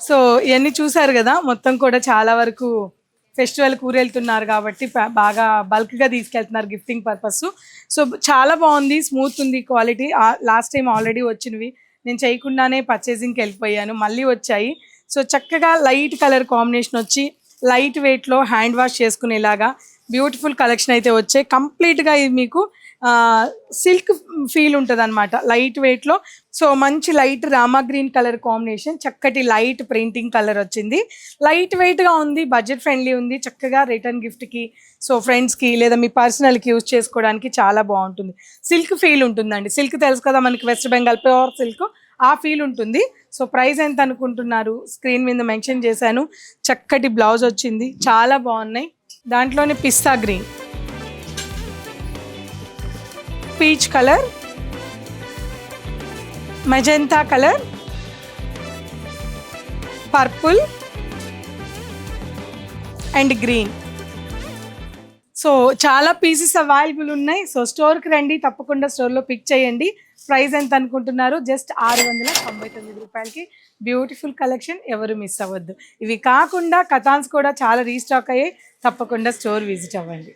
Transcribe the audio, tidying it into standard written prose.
So ఇవన్నీ చూసారు కదా, మొత్తం కూడా చాలా వరకు ఫెస్టివల్ కూరెళ్తున్నారు కాబట్టి బాగా బల్క్గా తీసుకెళ్తున్నారు గిఫ్టింగ్ పర్పస్. సో చాలా బాగుంది, స్మూత్ ఉంది క్వాలిటీ. లాస్ట్ టైం ఆల్రెడీ వచ్చినవి నేను చేయకుండానే పర్చేసింగ్కి వెళ్ళిపోయాను, మళ్ళీ వచ్చాయి. సో చక్కగా లైట్ కలర్ కాంబినేషన్ వచ్చి లైట్ వెయిట్లో హ్యాండ్ వాష్ చేసుకునేలాగా బ్యూటిఫుల్ కలెక్షన్ అయితే వచ్చాయి. కంప్లీట్గా ఇది మీకు సిల్క్ ఫీల్ ఉంటుంది అనమాట లైట్ వెయిట్లో. సో మంచి light Rama green colour combination, చక్కటి లైట్ ప్రింటింగ్ కలర్ వచ్చింది. లైట్ వెయిట్గా ఉంది, బడ్జెట్ ఫ్రెండ్లీ ఉంది. చక్కగా రిటర్న్ గిఫ్ట్కి, సో ఫ్రెండ్స్కి లేదా మీ పర్సనల్కి యూజ్ చేసుకోవడానికి చాలా బాగుంటుంది. సిల్క్ ఫీల్ ఉంటుందండి. సిల్క్ తెలుసు కదా మనకి, వెస్ట్ బెంగాల్ ప్యూర్ సిల్క్, ఆ ఫీల్ ఉంటుంది. సో ప్రైస్ ఎంత అనుకుంటున్నారు? స్క్రీన్ మీద మెన్షన్ చేశాను. చక్కటి బ్లౌజ్ వచ్చింది, చాలా బాగున్నాయి. దాంట్లోనే pista green, peach colour, magenta colour, purple and green. So చాలా పీసెస్ అవైలబుల్ ఉన్నాయి. సో స్టోర్కి రండి, తప్పకుండా స్టోర్లో పిక్ చేయండి. ప్రైస్ ఎంత అనుకుంటున్నారు? జస్ట్ 699 రూపాయలకి బ్యూటిఫుల్ కలెక్షన్, ఎవరు మిస్ అవ్వద్దు. ఇవి కాకుండా కథాన్స్ కూడా చాలా రీస్టాక్ అయ్యాయి, తప్పకుండా స్టోర్ విజిట్ అవ్వండి.